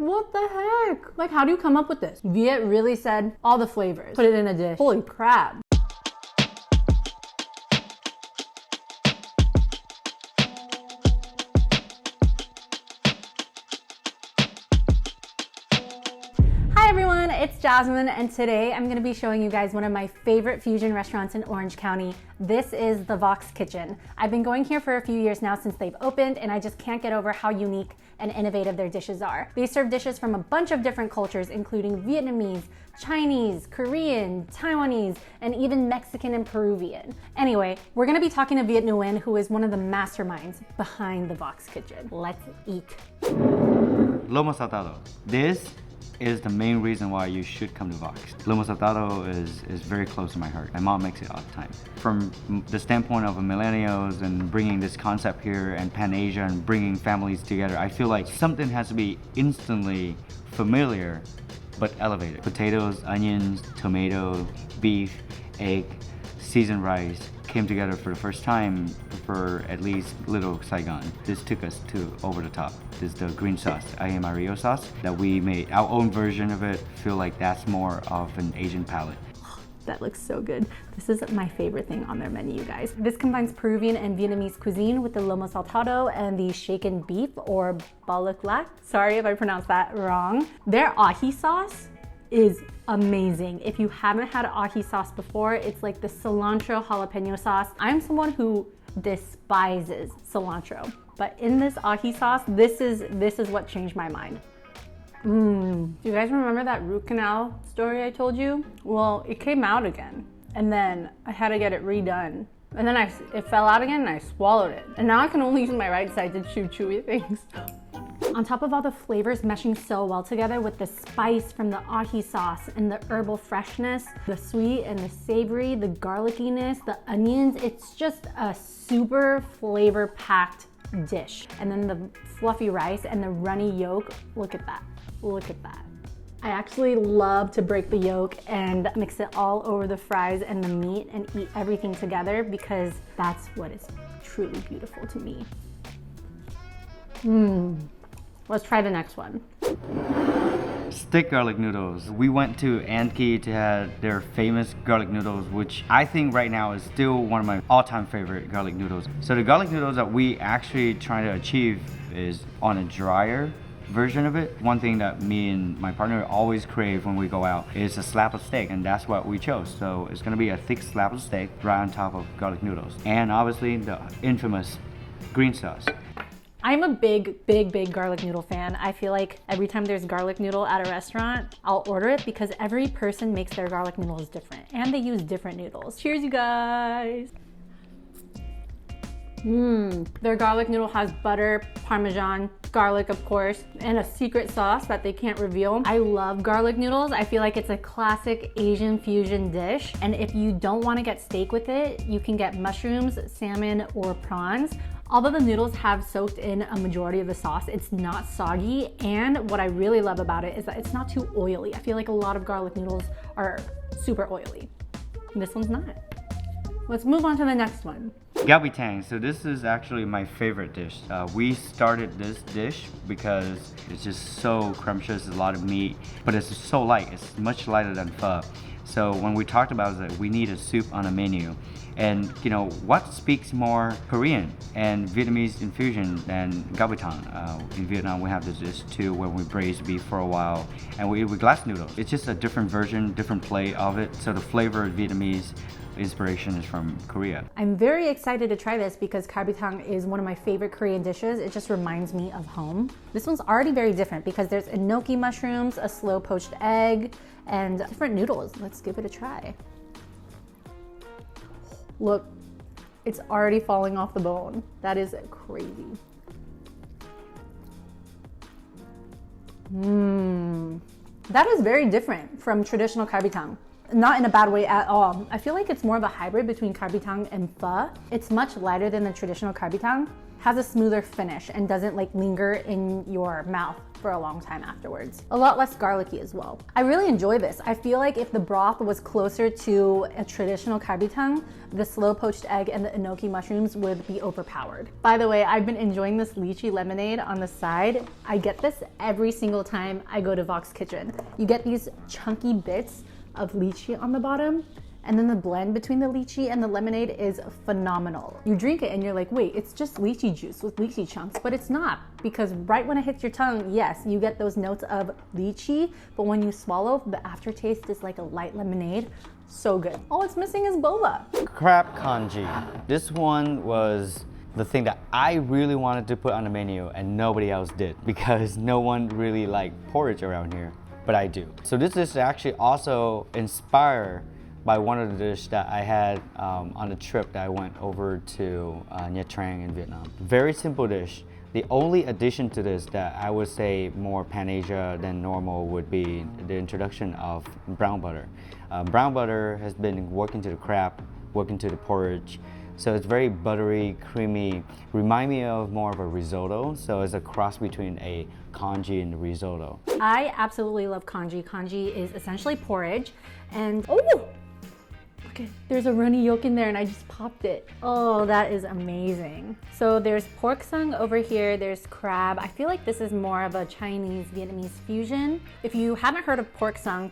What the heck? Like, how do you come up with this? Viet really said all the flavors. Put it in a dish. Holy crap. It's Jasmine, and today I'm going to be showing you guys one of my favorite fusion restaurants in Orange County. This is the Vox Kitchen. I've been going here for a few years now since they've opened, and I just can't get over how unique and innovative their dishes are. They serve dishes from a bunch of different cultures, including Vietnamese, Chinese, Korean, Taiwanese, and even Mexican and Peruvian. Anyway, we're going to be talking to Viet Nguyen, who is one of the masterminds behind the Vox Kitchen. Let's eat. LOMO SALTADO. This is the main reason why you should come to Vox. LOMO SALTADO is very close to my heart. My mom makes it all the time. From the standpoint of millennials and bringing this concept here and Pan-Asia and bringing families together, I feel like something has to be instantly familiar but elevated. Potatoes, onions, tomato, beef, egg, seasoned rice came together for the first time for at least little Saigon. This took us to over the top. This is the green sauce, Mario sauce, that we made our own version of it. Feel like that's more of an Asian palate. That looks so good. This is my favorite thing on their menu, you guys. This combines Peruvian and Vietnamese cuisine with the lomo saltado and the shaken beef, or balaklak. Sorry if I pronounced that wrong. Their ahi sauce is amazing. If you haven't had ahi sauce before, it's like the cilantro jalapeno sauce. I'm someone who despises cilantro, but in this ahi sauce, this is what changed my mind. Do you guys remember that root canal story I told you? Well, it came out again, and then I had to get it redone. And then it fell out again and I swallowed it. And now I can only use my right side to chew chewy things. On top of all the flavors meshing so well together with the spice from the ahi sauce and the herbal freshness, the sweet and the savory, the garlickiness, the onions, it's just a super flavor-packed dish. And then the fluffy rice and the runny yolk, look at that, look at that. I actually love to break the yolk and mix it all over the fries and the meat and eat everything together because that's what is truly beautiful to me. Let's try the next one. Stick garlic noodles. We went to Anki to have their famous garlic noodles, which I think right now is still one of my all-time favorite garlic noodles. So the garlic noodles that we actually try to achieve is on a drier version of it. One thing that me and my partner always crave when we go out is a slab of steak, and that's what we chose. So it's gonna be a thick slab of steak right on top of garlic noodles. And obviously the infamous green sauce. I'm a big garlic noodle fan. I feel like every time there's garlic noodle at a restaurant, I'll order it because every person makes their garlic noodles different and they use different noodles. Cheers, you guys. Their garlic noodle has butter, Parmesan, garlic of course, and a secret sauce that they can't reveal. I love garlic noodles. I feel like it's a classic Asian fusion dish. And if you don't want to get steak with it, you can get mushrooms, salmon, or prawns. Although the noodles have soaked in a majority of the sauce, it's not soggy. And what I really love about it is that it's not too oily. I feel like a lot of garlic noodles are super oily. This one's not. Let's move on to the next one. GALBI TANG. So this is actually my favorite dish. We started this dish because it's just so scrumptious, a lot of meat, but it's so light. It's much lighter than pho. So when we talked about it, we need a soup on a menu. And you know, what speaks more Korean and Vietnamese infusion than GALBI TANG? In Vietnam, we have this dish too, where we braise beef for a while, and we eat with glass noodles. It's just a different version, different play of it. So the flavor of Vietnamese inspiration is from Korea. I'm very excited to try this because GALBI TANG is one of my favorite Korean dishes. It just reminds me of home. This one's already very different because there's enoki mushrooms, a slow poached egg, and different noodles. Let's give it a try. Look, it's already falling off the bone. That is crazy. That is very different from traditional GALBI TANG. Not in a bad way at all. I feel like it's more of a hybrid between GALBI TANG and pho. It's much lighter than the traditional GALBI TANG, has a smoother finish and doesn't like linger in your mouth for a long time afterwards. A lot less garlicky as well. I really enjoy this. I feel like if the broth was closer to a traditional galbi tongue, the slow poached egg and the enoki mushrooms would be overpowered. By the way, I've been enjoying this lychee lemonade on the side. I get this every single time I go to Vox Kitchen. You get these chunky bits of lychee on the bottom, and then the blend between the lychee and the lemonade is phenomenal. You drink it and you're like, wait, it's just lychee juice with lychee chunks, but it's not, because right when it hits your tongue, yes, you get those notes of lychee, but when you swallow, the aftertaste is like a light lemonade. So good. All it's missing is boba. Crab congee. This one was the thing that I really wanted to put on the menu and nobody else did, because no one really liked porridge around here, but I do. So this is actually also inspired by one of the dishes that I had on the trip that I went over to Nha Trang in Vietnam. Very simple dish. The only addition to this that I would say more Pan-Asia than normal would be the introduction of brown butter. Brown butter has been working to the crab, working to the porridge. So it's very buttery, creamy, remind me of more of a risotto. So it's a cross between a congee and a risotto. I absolutely love congee. Congee is essentially porridge, and oh! Okay, there's a runny yolk in there and I just popped it. Oh, that is amazing. So there's pork sung over here, there's crab. I feel like this is more of a Chinese Vietnamese fusion. If you haven't heard of pork sung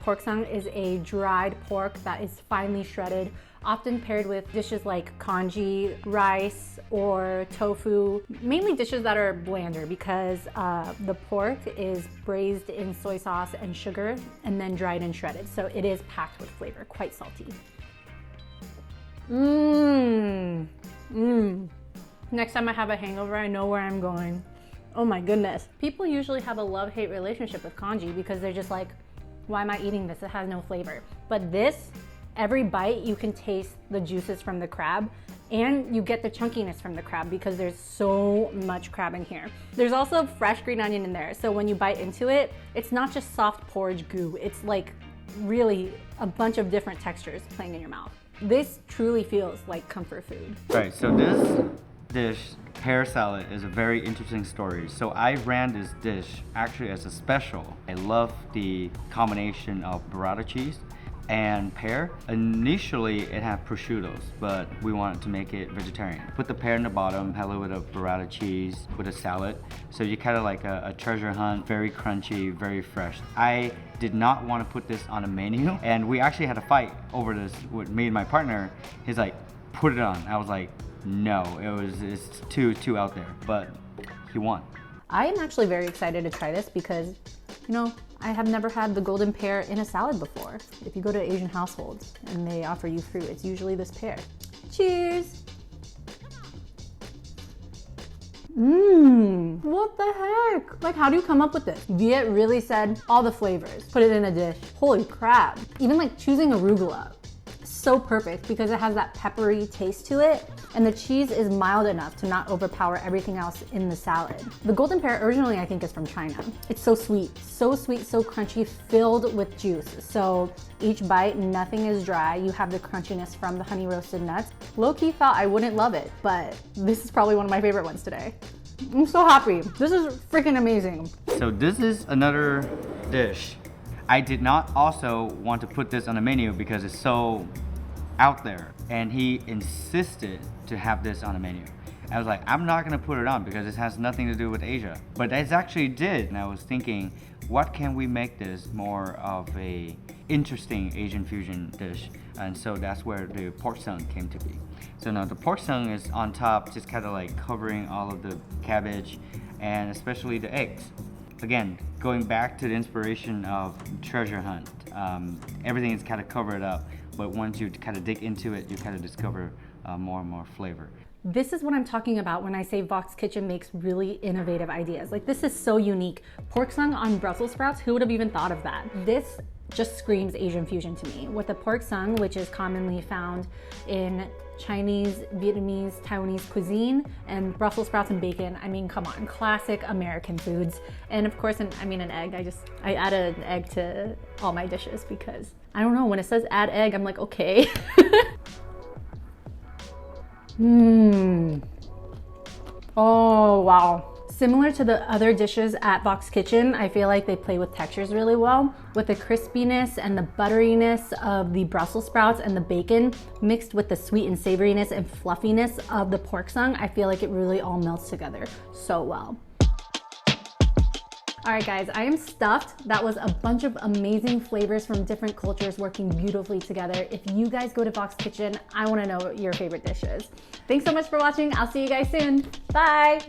is a dried pork that is finely shredded, often paired with dishes like congee, rice, or tofu, mainly dishes that are blander because the pork is braised in soy sauce and sugar and then dried and shredded. So it is packed with flavor, quite salty. Next time I have a hangover, I know where I'm going. Oh my goodness. People usually have a love-hate relationship with congee because they're just like, why am I eating this? It has no flavor. But this, every bite you can taste the juices from the crab and you get the chunkiness from the crab because there's so much crab in here. There's also fresh green onion in there. So when you bite into it, it's not just soft porridge goo. It's like really a bunch of different textures playing in your mouth. This truly feels like comfort food. Right, so this dish, pear salad, is a very interesting story. So I ran this dish actually as a special. I love the combination of burrata cheese and pear. Initially it had prosciuttos, but we wanted to make it vegetarian. Put the pear in the bottom, had a little bit of burrata cheese with a salad. So you kind of like a treasure hunt, very crunchy, very fresh. I did not want to put this on a menu, and we actually had a fight over this with me and my partner. He's like, put it on. I was like, no, it's too out there, but he won. I am actually very excited to try this because, you know, I have never had the golden pear in a salad before. If you go to Asian households and they offer you fruit, it's usually this pear. Cheers! What the heck? Like, how do you come up with this? Viet really said all the flavors, put it in a dish. Holy crap. Even like choosing arugula, so perfect because it has that peppery taste to it, and the cheese is mild enough to not overpower everything else in the salad. The golden pear originally I think is from China. It's so sweet, so crunchy, filled with juice. So each bite, nothing is dry. You have the crunchiness from the honey roasted nuts. Low-key thought I wouldn't love it, but this is probably one of my favorite ones today. I'm so happy. This is freaking amazing. So this is another dish. I did not also want to put this on the menu because it's so out there, and he insisted to have this on the menu. I was like, I'm not gonna put it on because this has nothing to do with Asia. But it actually did, and I was thinking, what can we make this more of a interesting Asian fusion dish? And so that's where the pork sung came to be. So now the pork sung is on top, just kind of like covering all of the cabbage and especially the eggs. Again, going back to the inspiration of Treasure Hunt, everything is kind of covered up, but once you kind of dig into it, you kind of discover more and more flavor. This is what I'm talking about when I say Vox Kitchen makes really innovative ideas. Like, this is so unique. Pork sung on Brussels sprouts, who would have even thought of that? This just screams Asian fusion to me. With the pork sung, which is commonly found in Chinese, Vietnamese, Taiwanese cuisine, and Brussels sprouts and bacon. I mean, come on, classic American foods. And of course, an egg. I add an egg to all my dishes because, I don't know, when it says add egg, I'm like, okay. Oh, wow. Similar to the other dishes at Vox Kitchen, I feel like they play with textures really well, with the crispiness and the butteriness of the Brussels sprouts and the bacon mixed with the sweet and savoriness and fluffiness of the pork sung. I feel like it really all melts together so well. All right guys, I am stuffed. That was a bunch of amazing flavors from different cultures working beautifully together. If you guys go to Vox Kitchen, I wanna know what your favorite dish is. Thanks so much for watching. I'll see you guys soon. Bye.